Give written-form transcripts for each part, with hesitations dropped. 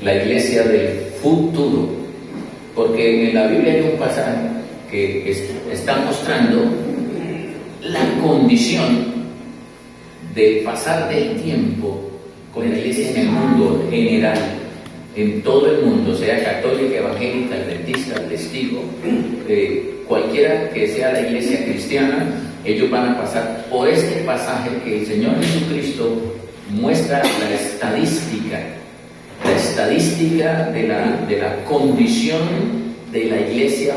la iglesia del futuro, porque en la Biblia hay un pasaje que está mostrando la condición del pasar del tiempo con la iglesia en el mundo general, en todo el mundo, sea católica, evangélica, adventista, testigo, cualquiera que sea la iglesia cristiana, ellos van a pasar por este pasaje que el Señor Jesucristo muestra la estadística de la condición de la iglesia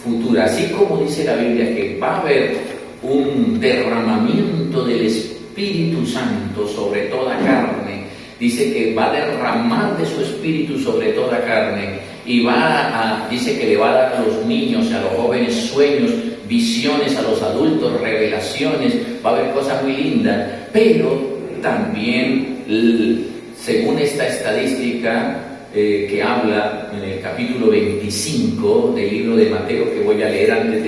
futura. Así como dice la Biblia que va a haber un derramamiento del Espíritu Santo sobre toda carne, dice que va a derramar de su Espíritu sobre toda carne y dice que le va a dar a los niños, a los jóvenes sueños, visiones, a los adultos revelaciones, va a haber cosas muy lindas, pero también según esta estadística que habla en el capítulo 25 del libro de Mateo, que voy a leer antes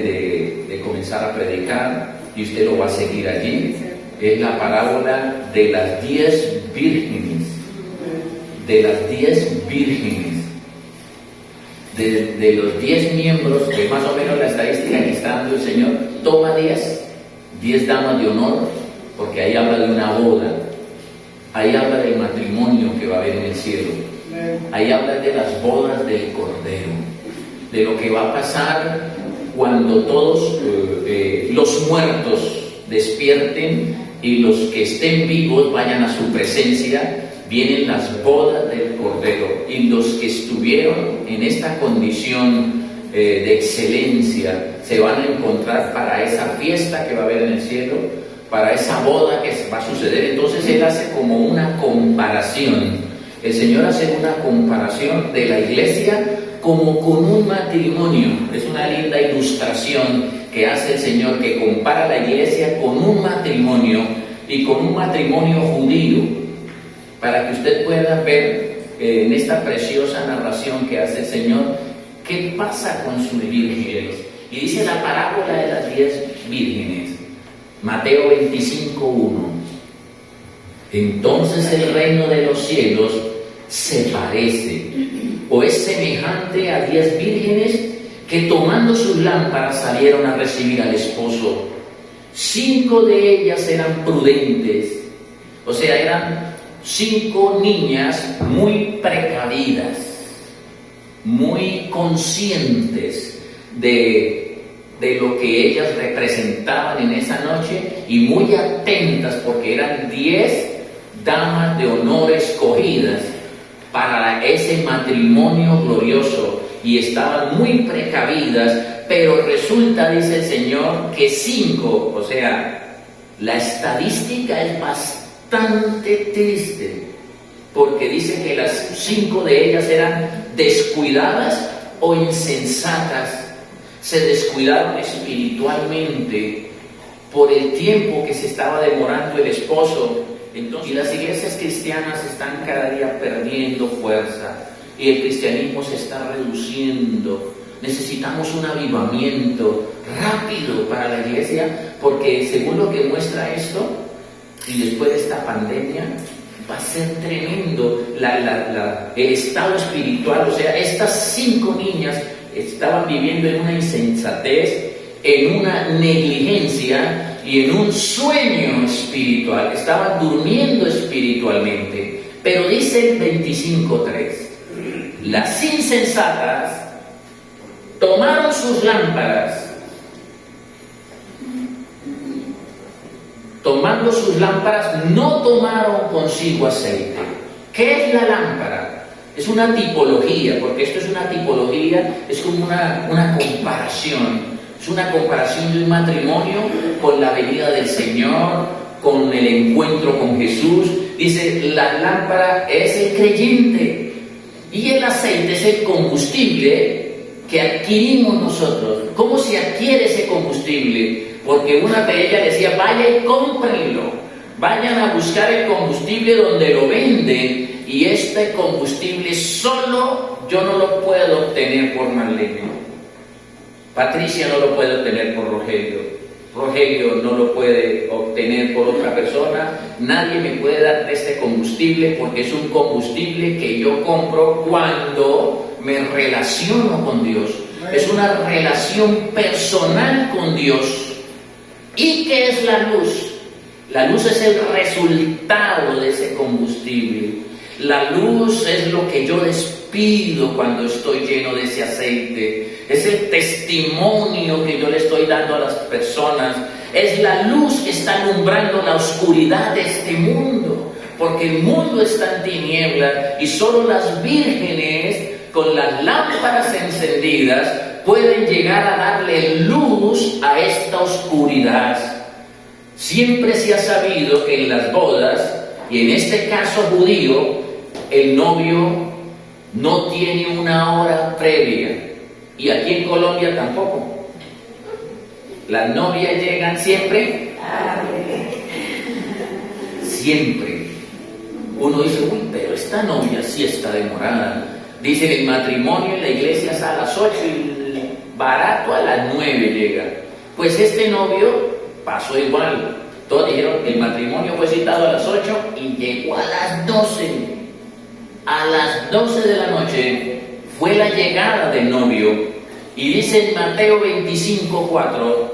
de comenzar a predicar, y usted lo va a seguir allí, es la parábola de las 10 vírgenes, de los 10 miembros, que más o menos la estadística que está dando el Señor, toma 10 damas de honor, porque ahí habla de una boda, ahí habla del matrimonio que va a haber en el cielo, ahí habla de las bodas del Cordero, de lo que va a pasar cuando todos los muertos despierten y los que estén vivos vayan a su presencia. Vienen las bodas del Cordero, y los que estuvieron en esta condición de excelencia se van a encontrar para esa fiesta que va a haber en el cielo, para esa boda que va a suceder. Entonces Él hace como una comparación, el Señor hace una comparación de la iglesia como con un matrimonio. Es una linda ilustración que hace el Señor, que compara la iglesia con un matrimonio, y con un matrimonio judío, para que usted pueda ver en esta preciosa narración que hace el Señor, qué pasa con sus vírgenes. Y dice la parábola de las 10 vírgenes, Mateo 25:1. Entonces el reino de los cielos se parece, o es semejante a 10 vírgenes que tomando sus lámparas salieron a recibir al esposo. 5 de ellas eran prudentes, o sea, eran 5 niñas muy precavidas, muy conscientes de lo que ellas representaban en esa noche, y muy atentas, porque eran 10 damas de honor escogidas para ese matrimonio glorioso, y estaban muy precavidas. Pero resulta, dice el Señor, que 5, o sea, la estadística es bastante triste, porque dice que las 5 de ellas eran descuidadas o insensatas. Se descuidaron espiritualmente por el tiempo que se estaba demorando el esposo. Entonces, y las iglesias cristianas están cada día perdiendo fuerza, y el cristianismo se está reduciendo. Necesitamos un avivamiento rápido para la iglesia, porque según lo que muestra esto, y después de esta pandemia, va a ser tremendo el estado espiritual. O sea, estas 5 niñas estaban viviendo en una insensatez, en una negligencia y en un sueño espiritual. Estaban durmiendo espiritualmente. Pero dice el 25:3, las insensatas tomaron sus lámparas, tomando sus lámparas no tomaron consigo aceite. ¿Qué es la lámpara? Es una tipología, porque esto es una tipología, es como una comparación. Es una comparación de un matrimonio con la venida del Señor, con el encuentro con Jesús. Dice, la lámpara es el creyente, y el aceite es el combustible que adquirimos nosotros. ¿Cómo se adquiere ese combustible? Porque una de ellas decía, vaya y cómprenlo, vayan a buscar el combustible donde lo venden, y este combustible solo yo no lo puedo obtener por Marlene, Patricia no lo puede obtener por Rogelio, Rogelio no lo puede obtener por otra persona, nadie me puede dar de este combustible porque es un combustible que yo compro cuando me relaciono con Dios. Es una relación personal con Dios. ¿Y qué es la luz? La luz es el resultado de ese combustible. La luz es lo que yo despido cuando estoy lleno de ese aceite. Es el testimonio que yo le estoy dando a las personas. Es la luz que está alumbrando la oscuridad de este mundo. Porque el mundo está en tinieblas y solo las vírgenes con las lámparas encendidas pueden llegar a darle luz a esta oscuridad. Siempre se ha sabido que en las bodas, y en este caso judío, el novio no tiene una hora previa, y aquí en Colombia tampoco. Las novias llegan siempre, siempre. Uno dice, uy, pero esta novia sí está demorada. Dicen el matrimonio en la iglesia es a las 8 y el barato a las 9 llega. Pues este novio pasó igual. Todos dijeron, el matrimonio fue citado a las 8 y llegó a las 12. A las 12 de la noche fue la llegada del novio. Y dice en Mateo 25:4,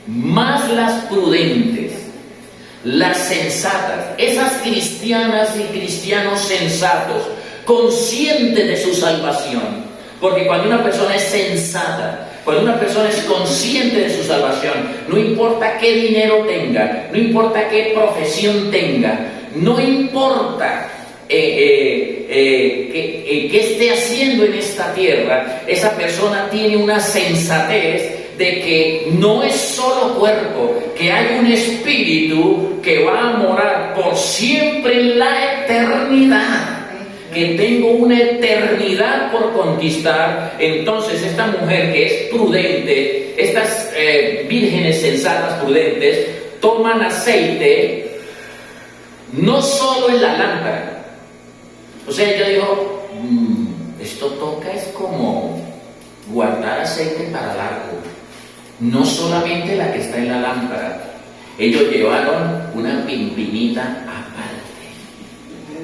más las prudentes, las sensatas, esas cristianas y cristianos sensatos, conscientes de su salvación. Porque cuando una persona es sensata, cuando una persona es consciente de su salvación, no importa qué dinero tenga, no importa qué profesión tenga, no importa qué esté haciendo en esta tierra, esa persona tiene una sensatez de que no es solo cuerpo, que hay un espíritu que va a morar por siempre en la eternidad. Que tengo una eternidad por conquistar. Entonces esta mujer que es prudente, estas vírgenes sensatas prudentes, toman aceite no solo en la lámpara. O sea, ella dijo, esto toca es como guardar aceite para largo, no solamente la que está en la lámpara. Ellos llevaron una pimpinita aparte.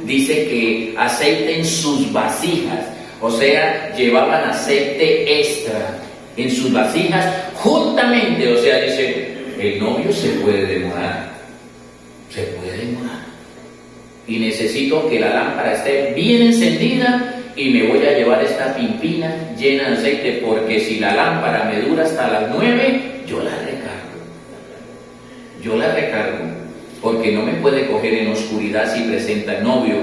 Dice que aceite en sus vasijas, o sea, llevaban aceite extra en sus vasijas juntamente. O sea, dice, el novio se puede demorar, y necesito que la lámpara esté bien encendida y me voy a llevar esta pimpina llena de aceite, porque si la lámpara me dura hasta las 9, yo la recargo, porque no me puede coger en oscuridad si presenta el novio.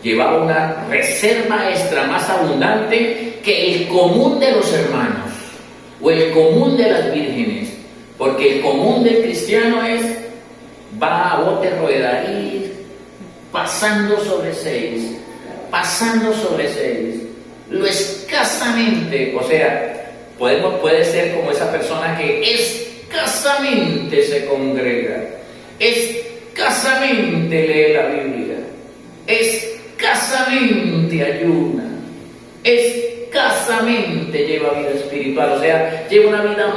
Llevaba una reserva extra más abundante que el común de los hermanos o el común de las vírgenes, porque el común del cristiano es va a bote ruedaí, pasando sobre 6, lo escasamente, o sea, puede ser como esa persona que escasamente se congrega, escasamente lee la Biblia, escasamente ayuna, escasamente lleva vida espiritual, o sea, lleva una vida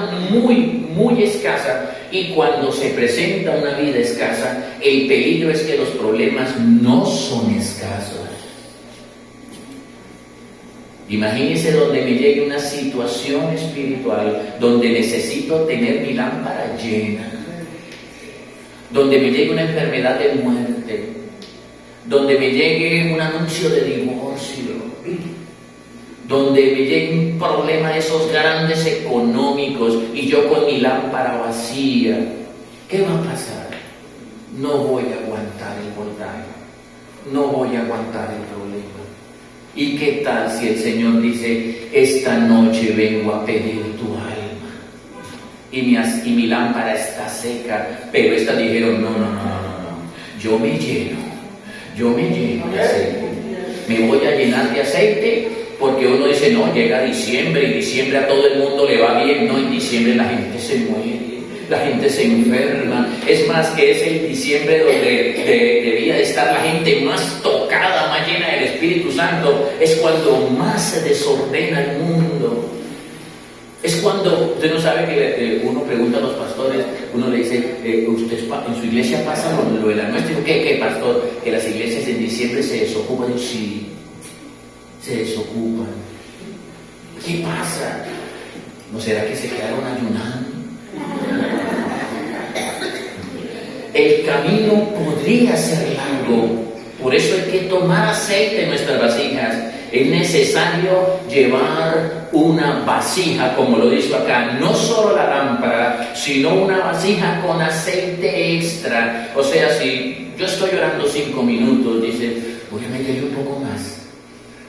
muy escasa. Y cuando se presenta una vida escasa, el peligro es que los problemas no son escasos. Imagínese donde me llegue una situación espiritual donde necesito tener mi lámpara llena, donde me llegue una enfermedad de muerte, donde me llegue un anuncio de divorcio, donde me llegue un problema de esos grandes económicos y yo con mi lámpara vacía. ¿Qué va a pasar? No voy a aguantar el voltaje, no voy a aguantar el problema. ¿Y qué tal si el Señor dice, esta noche vengo a pedir tu alma y mi lámpara está seca? Pero estas dijeron, no, yo me lleno de aceite, me voy a llenar de aceite, porque uno dice, no, llega diciembre, y diciembre a todo el mundo le va bien. No, en diciembre la gente se muere, la gente se enferma. Es más, que es el diciembre donde debía de estar la gente más tocada, más llena del Espíritu Santo. Es cuando más se desordena el mundo. Es cuando usted no sabe que uno pregunta a los pastores, uno le dice, ¿usted en su iglesia pasa lo de la nuestra? ¿Qué, pastor? Que las iglesias en diciembre se desocupan. Sí, se desocupan. ¿Qué pasa? ¿No será que se quedaron ayunando? El camino podría ser largo, por eso hay que tomar aceite en nuestras vasijas. Es necesario llevar una vasija, como lo dice acá, no solo la lámpara, sino una vasija con aceite extra. O sea, si yo estoy orando 5 minutos, dice, voy a meterle un poco más.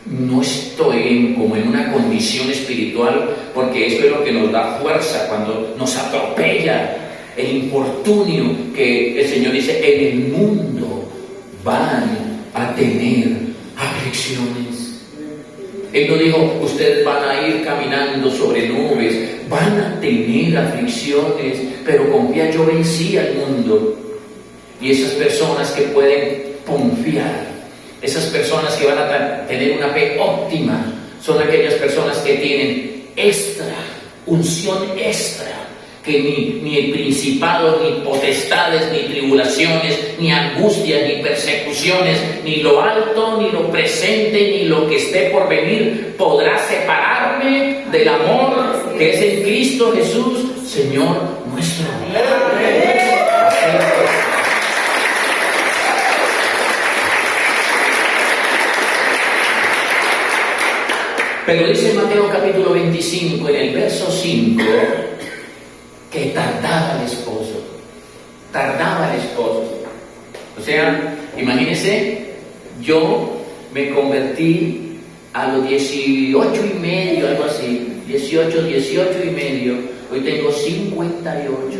No estoy como en una condición espiritual, porque eso es lo que nos da fuerza cuando nos atropella el infortunio, que el Señor dice, en el mundo van a tener aflicciones. Él no dijo, ustedes van a ir caminando sobre nubes, van a tener aflicciones, pero confía, yo vencí al mundo. Y esas personas que pueden confiar, esas personas que van a tener una fe óptima, son aquellas personas que tienen extra, unción extra, que ni el principado, ni potestades, ni tribulaciones, ni angustias, ni persecuciones, ni lo alto, ni lo presente, ni lo que esté por venir, podrá separarme del amor que es en Cristo Jesús, Señor nuestro. Pero dice Mateo capítulo 25, en el verso 5, que tardaba el esposo. O sea, imagínense, yo me convertí a los 18 y medio, algo así, 18 y medio, hoy tengo 58,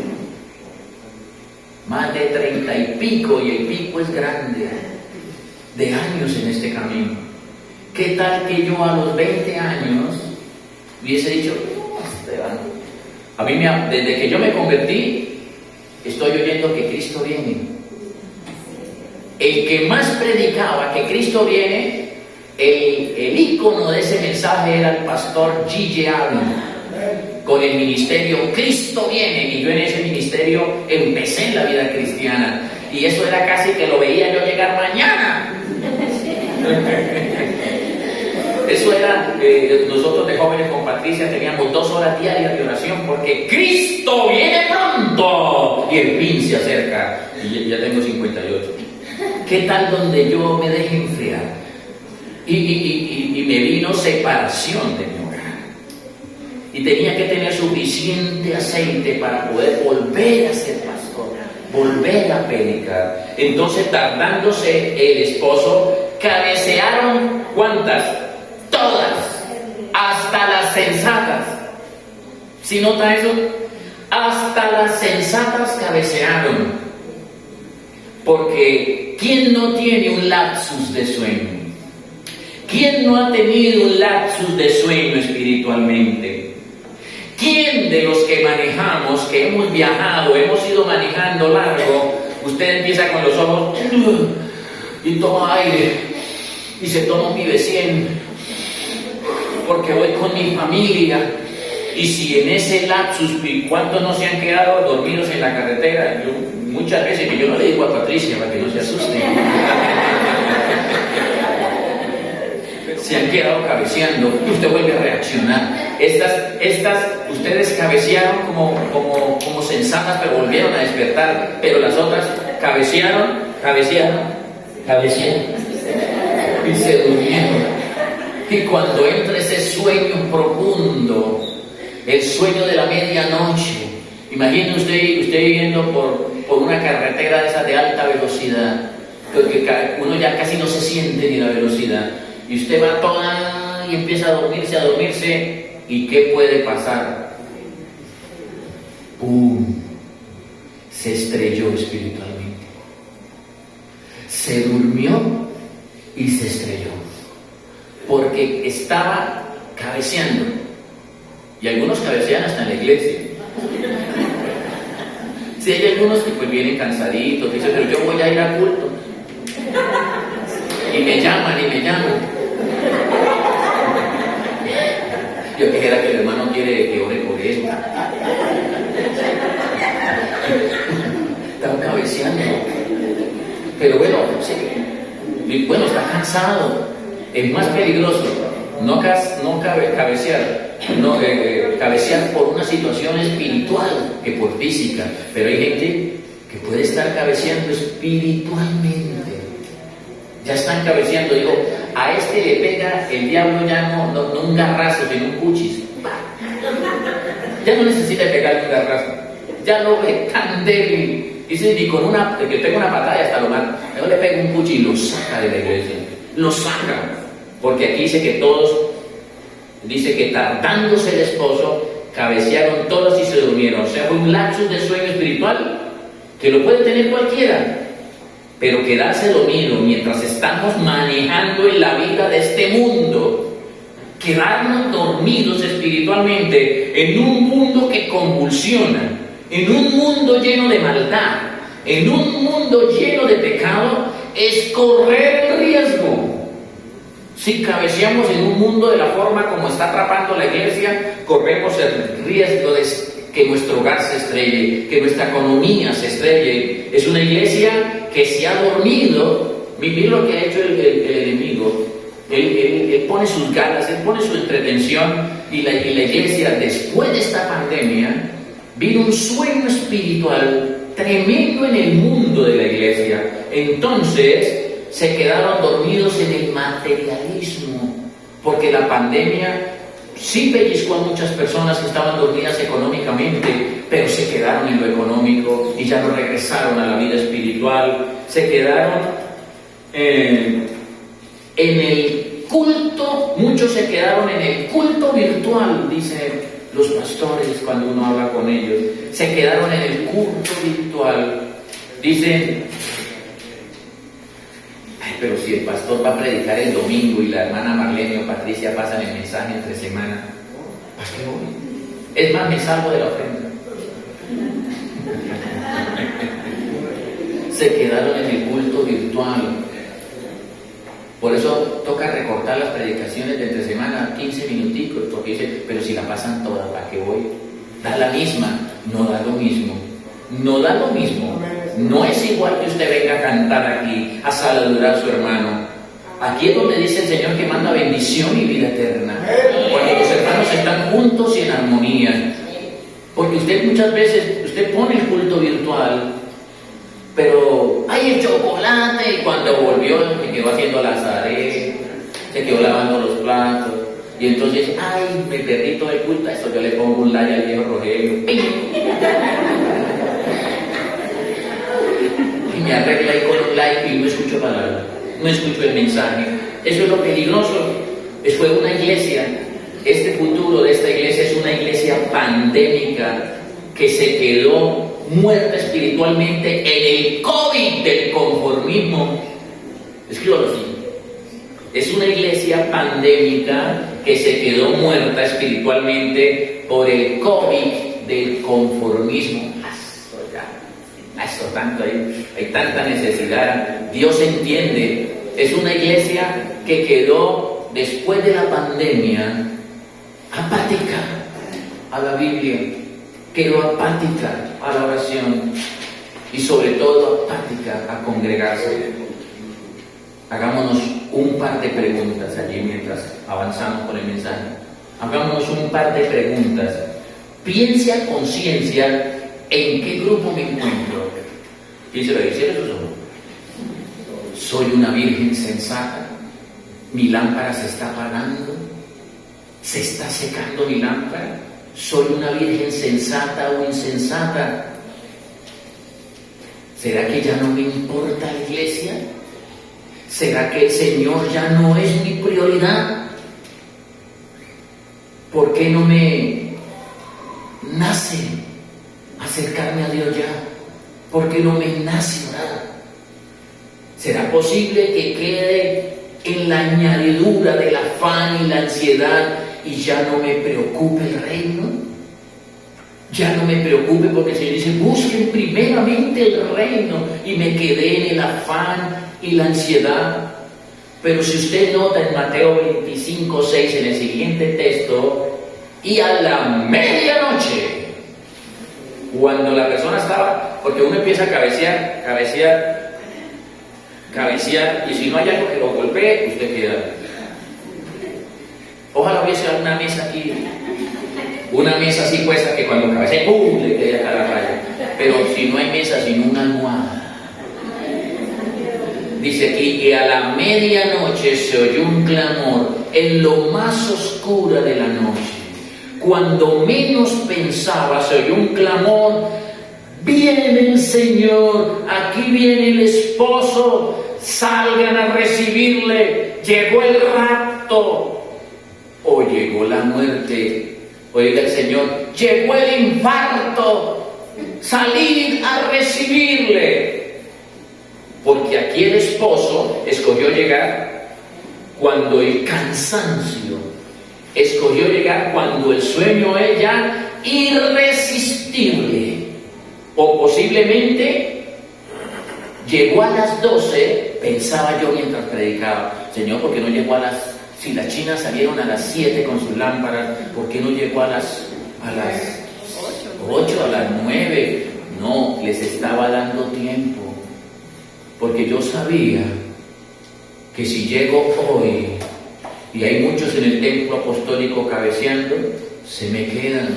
más de 30 y pico, y el pico es grande, de años en este camino. ¿Qué tal que yo a los 20 años hubiese dicho, Esteban, a mí desde que yo me convertí, estoy oyendo que Cristo viene? El que más predicaba que Cristo viene, el ícono de ese mensaje era el pastor G.J. Allen, con el ministerio Cristo viene, y yo en ese ministerio empecé en la vida cristiana, y eso era casi que lo veía yo llegar mañana. Eso era, nosotros de jóvenes con Patricia teníamos 2 horas diarias de oración, porque Cristo viene pronto y el fin se acerca, y ya tengo 58. ¿Qué tal donde yo me dejé enfriar? Y me vino separación de mi hogar, y tenía que tener suficiente aceite para poder volver a ser pastor, volver a predicar. Entonces, tardándose el esposo, cabecearon, ¿cuántas? Todas, hasta las sensatas. ¿Sí nota eso? Hasta las sensatas cabecearon. Porque ¿quién no tiene un lapsus de sueño? ¿Quién no ha tenido un lapsus de sueño espiritualmente? ¿Quién de los que manejamos, que hemos viajado, hemos ido manejando largo, usted empieza con los ojos y toma aire y se toma un Vive-100 porque voy con mi familia? Y si en ese lapsus, ¿cuántos no se han quedado dormidos en la carretera? Muchas veces, que yo no le digo a Patricia para que no se asuste, se han quedado cabeceando, y usted vuelve a reaccionar. Estas ustedes cabecearon como sensatas, pero volvieron a despertar, pero las otras cabecearon y se durmieron. Y cuando entra ese sueño profundo, el sueño de la medianoche, imagine usted yendo por una carretera de esas de alta velocidad, que uno ya casi no se siente ni la velocidad, y usted va toda y empieza a dormirse, ¿y qué puede pasar? ¡Pum! Se estrelló espiritualmente, se durmió y se estrelló, porque estaba cabeceando. Y algunos cabecean hasta en la iglesia. Si hay algunos que pues vienen cansaditos, dicen, pero yo voy a ir a culto, y me llaman. Yo quisiera que el hermano quiere que ore por eso. Estaba cabeceando. Pero bueno, sí. Bueno, está cansado. Es más peligroso cabecear por una situación espiritual que por física. Pero hay gente que puede estar cabeceando espiritualmente. Ya están cabeceando. Digo, a este le pega el diablo ya no un garrazo, sino un cuchis. Ya no necesita pegarle un garrazo. Ya lo ve tan débil. Dice, ni con que tenga una patada hasta lo mata. Luego le pega un cuchillo y lo saca de la iglesia. Lo saca. Porque aquí dice que tardándose el esposo, cabecearon todos y se durmieron. O sea, fue un lapsus de sueño espiritual que lo puede tener cualquiera. Pero quedarse dormido mientras estamos manejando en la vida de este mundo, quedarnos dormidos espiritualmente en un mundo que convulsiona, en un mundo lleno de maldad, en un mundo lleno de pecado, es correr el riesgo. Si cabeceamos en un mundo de la forma como está atrapando la iglesia, corremos el riesgo de que nuestro hogar se estrelle, que nuestra economía se estrelle. Es una iglesia que se ha dormido. Miren lo que ha hecho el enemigo. Él pone sus ganas, él pone su entretención, y la iglesia, después de esta pandemia, vino un sueño espiritual tremendo en el mundo de la iglesia. Entonces se quedaron dormidos en el materialismo, porque la pandemia sí pellizcó a muchas personas que estaban dormidas económicamente, pero se quedaron en lo económico y ya no regresaron a la vida espiritual. Se quedaron en el culto, muchos se quedaron en el culto virtual, dicen los pastores cuando uno habla con ellos. Se quedaron en el culto virtual. Dicen, pero si el pastor va a predicar el domingo y la hermana Marlene o Patricia pasan el mensaje entre semana, ¿para qué voy? Es más, me salgo de la ofrenda. Se quedaron en el culto virtual. Por eso toca recortar las predicaciones de entre semana, 15 minuticos, porque dice, pero si la pasan toda, ¿para qué voy? Da la misma, no da lo mismo. No da lo mismo. No es igual que usted venga a cantar aquí, a saludar a su hermano. Aquí es donde dice el Señor que manda bendición y vida eterna. Cuando los hermanos están juntos y en armonía. Porque usted muchas veces, usted pone el culto virtual, pero hay el chocolate, y cuando volvió se quedó haciendo la azaré, se quedó lavando los platos. Y entonces, ay, me perdí todo el culto, a eso yo le pongo un like al viejo Rogelio. Y me arregla ahí con un like y no escucho palabras, no escucho el mensaje. Eso es lo peligroso. Fue una iglesia, este futuro de esta iglesia es una iglesia pandémica que se quedó muerta espiritualmente en el COVID del conformismo. Escríbalo así. Es una iglesia pandémica que se quedó muerta espiritualmente por el COVID del conformismo. Eso tanto, hay tanta necesidad. Dios entiende. Es una iglesia que quedó después de la pandemia apática a la Biblia, quedó apática a la oración y sobre todo apática a congregarse. Hagámonos un par de preguntas allí mientras avanzamos con el mensaje. Hagámonos un par de preguntas. Piense a conciencia en qué grupo me encuentro. Piénselo ahí, cierre sus ojos. Soy una virgen sensata. Mi lámpara se está apagando. Se está secando mi lámpara. ¿Soy una virgen sensata o insensata? ¿Será que ya no me importa la iglesia? ¿Será que el Señor ya no es mi prioridad? ¿Por qué no me nace acercarme a Dios ya? ¿Por qué no me nace orar? ¿Será posible que quede en la añadidura del afán y la ansiedad y ya no me preocupe el reino? Ya no me preocupe porque el Señor dice, busquen primeramente el reino, y me quedé en el afán y la ansiedad. Pero si usted nota en Mateo 25:6, en el siguiente texto, Y a la medianoche, cuando la persona estaba, porque uno empieza a cabecear, y si no hay algo que lo golpee, usted queda. Ojalá hubiese una mesa aquí, una mesa así puesta que cuando cabecee, ¡pum!, le quede acá la raya. Pero si no hay mesa, sino una almohada. Dice aquí que a la medianoche se oyó un clamor en lo más oscuro de la noche. Cuando menos pensaba, se oyó un clamor: viene el Señor, aquí viene el esposo, salgan a recibirle, llegó el rapto. O llegó la muerte. Oiga el Señor, llegó el infarto, salid a recibirle. Porque aquí el esposo escogió llegar cuando el cansancio, escogió llegar cuando el sueño es ya irresistible. O posiblemente llegó a las 12, pensaba yo mientras predicaba: Señor, ¿por qué no llegó a las... Si las chinas salieron a las 7 con sus lámparas, ¿por qué no llegó a las 8, a las 9? No, les estaba dando tiempo. Porque yo sabía que si llego hoy y hay muchos en el templo apostólico cabeceando, se me quedan.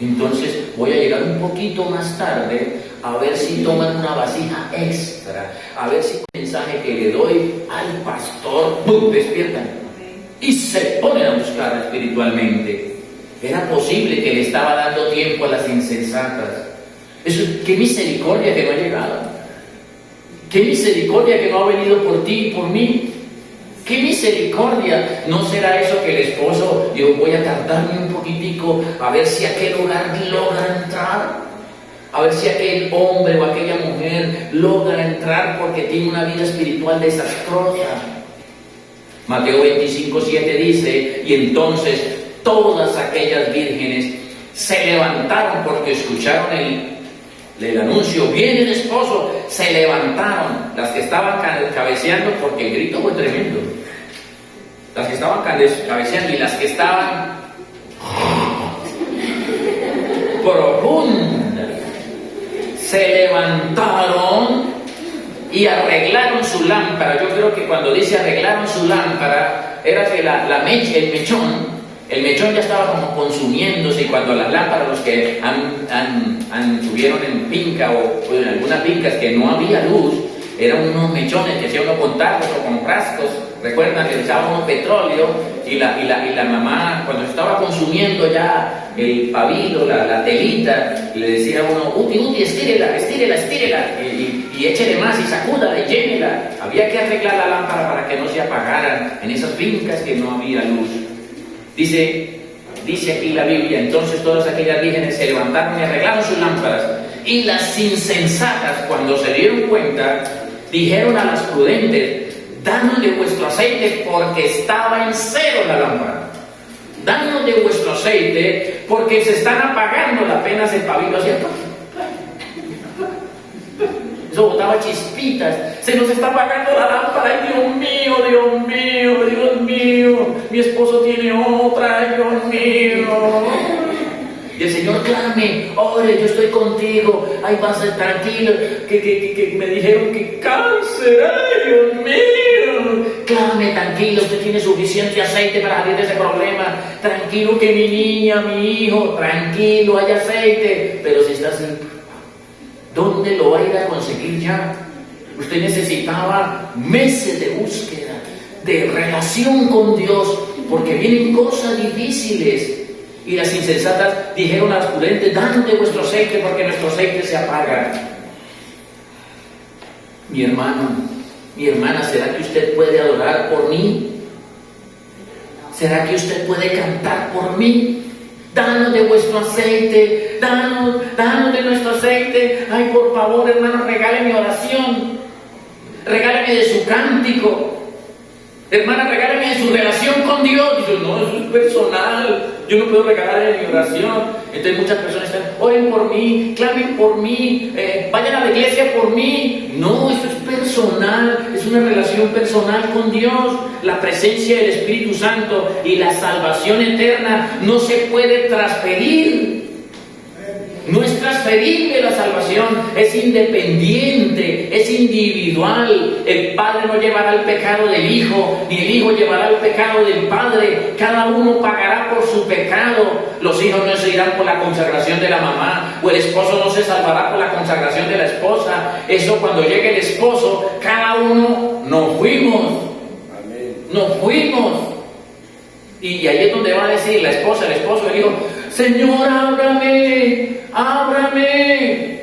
Entonces voy a llegar un poquito más tarde a ver si toman una vasija extra, a ver si el mensaje que le doy al pastor, ¡pum!, despiertan y se ponen a buscar espiritualmente. Era posible que le estaba dando tiempo a las insensatas. Eso, qué misericordia que no ha llegado. Qué misericordia que no ha venido por ti y por mí. ¡Qué misericordia! ¿No será eso que el esposo, yo voy a tardarme un poquitico a ver si aquel hogar logra entrar? A ver si aquel hombre o aquella mujer logra entrar porque tiene una vida espiritual desastrosa. Mateo 25:7 dice: y entonces todas aquellas vírgenes se levantaron porque escucharon el anuncio, viene el esposo, se levantaron. Las que estaban cabeceando, porque el grito fue tremendo, las que estaban cabeceando y las que estaban profundas, se levantaron y arreglaron su lámpara. Yo creo que cuando dice arreglaron su lámpara, era que el mechón ya estaba como consumiéndose, y cuando las lámparas, los que tuvieron en finca o en algunas fincas que no había luz, eran unos mechones que hacía uno con tarros o con frascos. Recuerdan que le echaban uno petróleo y la mamá, cuando estaba consumiendo ya el pabilo, la telita, le decía a uno: Uti, estírela y échele más y sacúdala y llénela. Había que arreglar la lámpara para que no se apagaran en esas fincas que no había luz. Dice aquí la Biblia: entonces todas aquellas vírgenes se levantaron y arreglaron sus lámparas. Y las insensatas, cuando se dieron cuenta, dijeron a las prudentes: danos de vuestro aceite, porque estaba en cero la lámpara. Danos de vuestro aceite, porque se están apagando apenas el pabilo hacia atrás. Eso botaba chispitas. Se nos está apagando la lámpara. ¡Ay, Dios mío! Mi esposo tiene otra. ¡Ay, Dios mío! Y el Señor: clame, ore, yo estoy contigo. Ay, pasa tranquilo, que me dijeron que cáncer. ¡Ay, Dios mío! Clame, tranquilo, usted tiene suficiente aceite para salir de ese problema. Tranquilo, que mi niña, mi hijo, tranquilo, hay aceite. Pero si está así, ¿dónde lo va a ir a conseguir ya? Usted necesitaba meses de búsqueda, de relación con Dios, porque vienen cosas difíciles. Y las insensatas dijeron a las prudentes: danos de vuestro aceite, porque nuestro aceite se apaga. Mi hermano, mi hermana, ¿será que usted puede adorar por mí? ¿Será que usted puede cantar por mí? Danos de vuestro aceite, danos de nuestro aceite. Ay, por favor, hermano, regáleme oración, regáleme de su cántico. Hermana, regálame en su relación con Dios. Dice, no, eso es personal. Yo no puedo regalar en mi oración. Entonces muchas personas están, oren por mí, clamen por mí, vayan a la iglesia por mí. No, eso es personal, es una relación personal con Dios. La presencia del Espíritu Santo y la salvación eterna no se puede transferir. No es transferible la salvación, es independiente, es individual. El Padre no llevará el pecado del Hijo, ni el Hijo llevará el pecado del Padre. Cada uno pagará por su pecado. Los hijos no se irán por la consagración de la mamá, o el esposo no se salvará por la consagración de la esposa. Eso cuando llegue el esposo, cada uno nos fuimos. Nos fuimos. Y ahí es donde va a decir la esposa, el esposo, el hijo, Señor, ábrame, ábrame.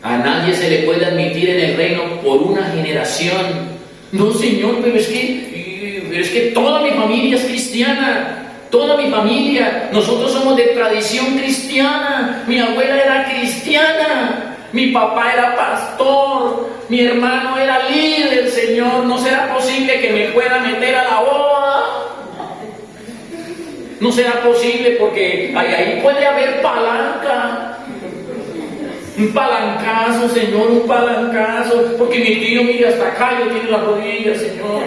A nadie se le puede admitir en el reino por una generación. No, Señor, pero es que toda mi familia es cristiana. Toda mi familia, nosotros somos de tradición cristiana. Mi abuela era cristiana. Mi papá era pastor. Mi hermano era líder, Señor. ¿No será posible que me pueda meter a la boda? No será posible porque ahí puede haber palanca. Un palancazo, Señor, un palancazo. Porque mi tío, mira, hasta acá yo tiene las rodillas, Señor.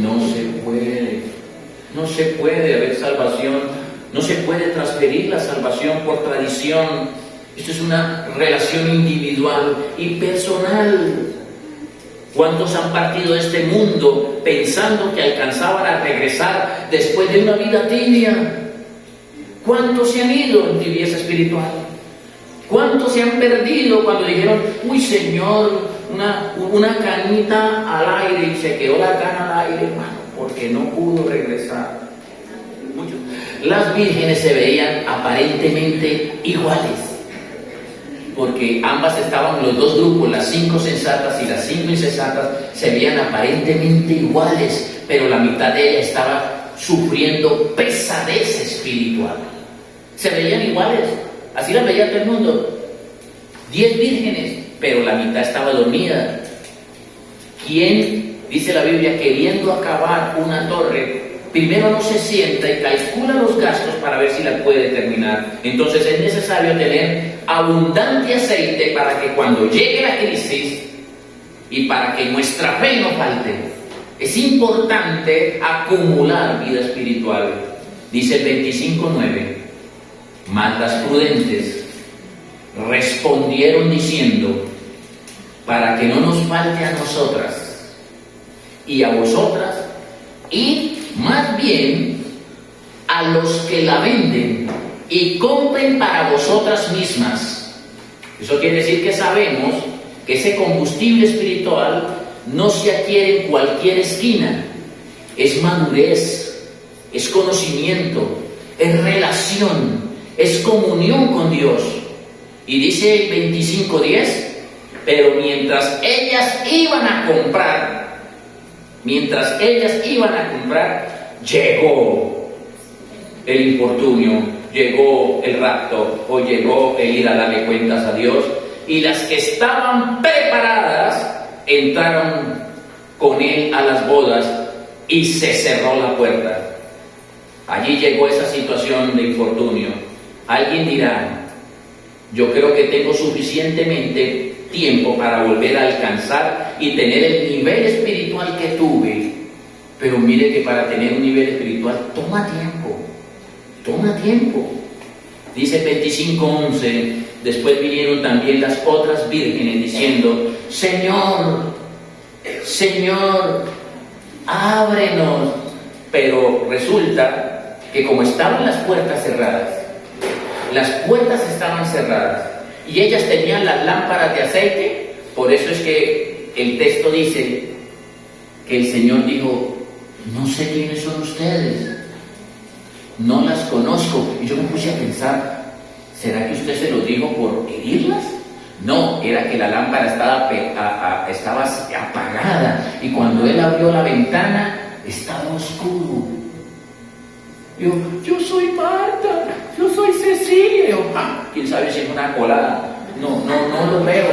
No se puede. No se puede haber salvación. No se puede transferir la salvación por tradición. Esto es una relación individual y personal. ¿Cuántos han partido de este mundo pensando que alcanzaban a regresar después de una vida tibia? ¿Cuántos se han ido en tibieza espiritual? ¿Cuántos se han perdido cuando dijeron, uy, Señor, una canita al aire y se quedó la cana al aire, hermano, porque no pudo regresar? Muchos. Las vírgenes se veían aparentemente iguales, porque ambas estaban, los dos grupos, las 5 sensatas y las 5 insensatas, se veían aparentemente iguales, pero la mitad de ellas estaba sufriendo pesadez espiritual. Se veían iguales, así las veía todo el mundo. 10 vírgenes, pero la mitad estaba dormida. ¿Quién, dice la Biblia, queriendo acabar una torre, primero no se sienta y calcula los gastos para ver si la puede terminar? Entonces es necesario tener abundante aceite para que cuando llegue la crisis y para que nuestra fe no falte. Es importante acumular vida espiritual. Dice el 25:9, mas las prudentes respondieron diciendo, para que no nos falte a nosotras y a vosotras, y más bien a los que la venden y compren para vosotras mismas. Eso quiere decir que sabemos que ese combustible espiritual no se adquiere en cualquier esquina. Es madurez, es conocimiento, es relación, es comunión con Dios. Y dice el 25:10, pero mientras ellas iban a comprar, llegó el infortunio, llegó el rapto, o llegó el ir a darle cuentas a Dios, y las que estaban preparadas entraron con él a las bodas y se cerró la puerta. Allí llegó esa situación de infortunio. Alguien dirá, yo creo que tengo suficientemente tiempo para volver a alcanzar y tener el nivel espiritual que tuve. Pero mire que para tener un nivel espiritual toma tiempo. Dice 25:11, después vinieron también las otras vírgenes diciendo, Señor, ábrenos. Pero resulta que como estaban las puertas estaban cerradas y ellas tenían las lámparas de aceite. Por eso es que el texto dice que el Señor dijo, no sé quiénes son ustedes, no las conozco. Y yo me puse a pensar, ¿será que usted se lo dijo por herirlas? No, era que la lámpara estaba apagada, y cuando él abrió la ventana estaba oscuro. Yo soy Marta, yo soy Cecilia. ¿Quién sabe si es una colada? No lo veo,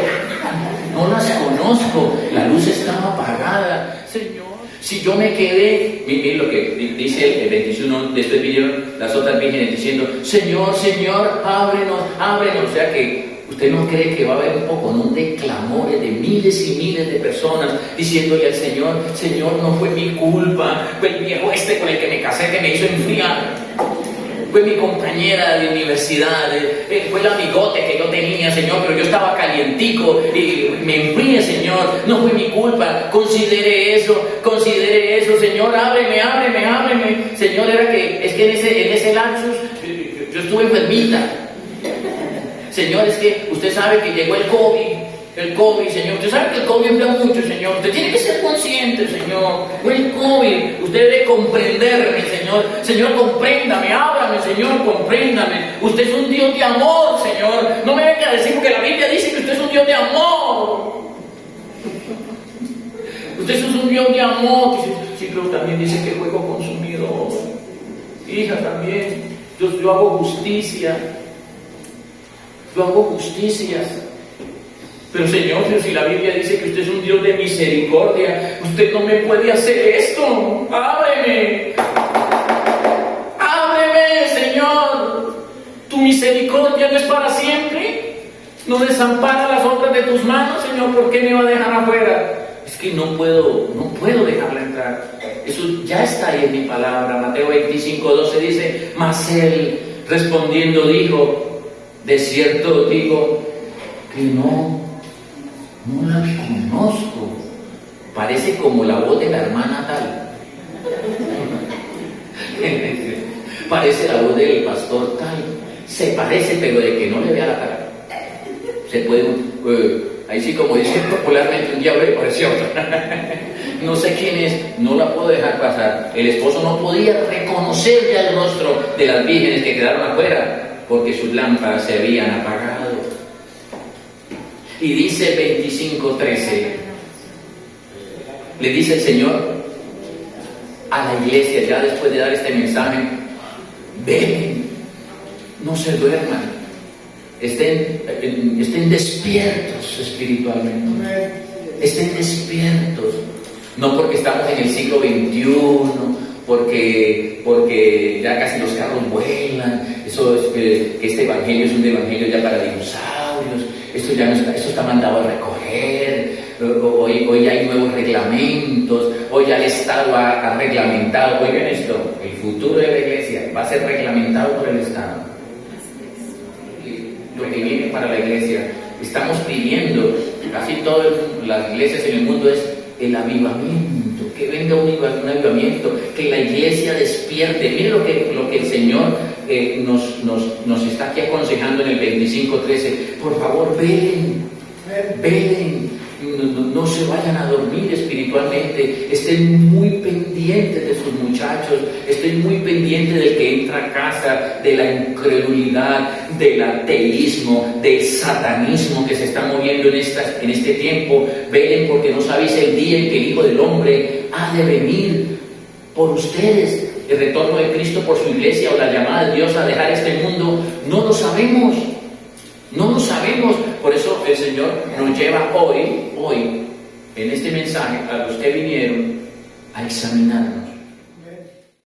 no las conozco, la luz estaba apagada. Señor, Si yo me quedé, miren lo que dice el 21, después vinieron las otras vírgenes diciendo, Señor, Señor, ábrenos, ábrenos. O sea que usted no cree que va a haber un poconón de clamores de miles y miles de personas diciéndole al Señor, Señor, no fue mi culpa, fue el viejo este con el que me casé que me hizo enfriar. Fue mi compañera de universidad, fue el amigote que yo tenía, Señor, pero yo estaba calientico y me enfríe, Señor, no fue mi culpa. Considere eso, Señor, ábreme, ábreme, ábreme. Señor, es que en ese lapsus yo estuve enfermita. Señor, es que usted sabe que llegó el COVID, Señor. Usted sabe que el COVID envía mucho, Señor. Usted tiene que ser consciente, Señor. Fue el COVID. Usted debe comprenderme, Señor. Señor, compréndame, ábrame, Señor, compréndame. Usted es un Dios de amor, Señor. No me venga a decir porque la Biblia dice que usted es un Dios de amor. Usted es un Dios de amor. Sí, pero también dice que juego consumidor. Hija, también. Yo hago justicia. Yo hago justicia. Pero Señor, si la Biblia dice que usted es un Dios de misericordia, usted no me puede hacer esto. Ábreme. Ábreme, Señor. Tu misericordia no es para siempre. No desampara las obras de tus manos, Señor. ¿Por qué me va a dejar afuera? Es que no puedo dejarla entrar. Eso ya está ahí en mi palabra. Mateo 25:12 dice, mas él respondiendo dijo, de cierto digo que no la conozco. Parece como la voz de la hermana tal. Parece la voz del pastor tal. Se parece, pero de que no le vea la cara. Se puede, ahí sí como dicen popularmente, un diablo le pareció. No sé quién es, no la puedo dejar pasar. El esposo no podía reconocer ya el rostro de las vírgenes que quedaron afuera, porque sus lámparas se habían apagado. Y dice 25:13, le dice el Señor a la iglesia, ya después de dar este mensaje, ven, no se duerman, estén despiertos espiritualmente, estén despiertos, no porque estamos en el siglo XXI, porque ya casi los carros vuelan, eso es que este evangelio es un evangelio ya para dinosaurios, esto ya no está, esto está mandado a recoger, hoy hay nuevos reglamentos, hoy ya el Estado ha reglamentado, oigan esto, el futuro de la iglesia va a ser reglamentado por el Estado. Lo que viene para la iglesia, estamos pidiendo, casi todas las iglesias en el mundo es el avivamiento, que venga un avivamiento, que la iglesia despierte. Miren lo que el Señor nos está aquí aconsejando en el 25:13. Por favor, velen, no se vayan a dormir espiritualmente, estén muy pendientes de sus muchachos, estén muy pendientes del que entra a casa, de la incredulidad, del ateísmo, del satanismo que se está moviendo en este tiempo. Velen, porque no sabéis el día en que el Hijo del Hombre ha de venir por ustedes. El retorno de Cristo por su iglesia o la llamada de Dios a dejar este mundo, no lo sabemos. No lo sabemos. Por eso el Señor nos lleva hoy, en este mensaje, a los que vinieron, a examinarnos.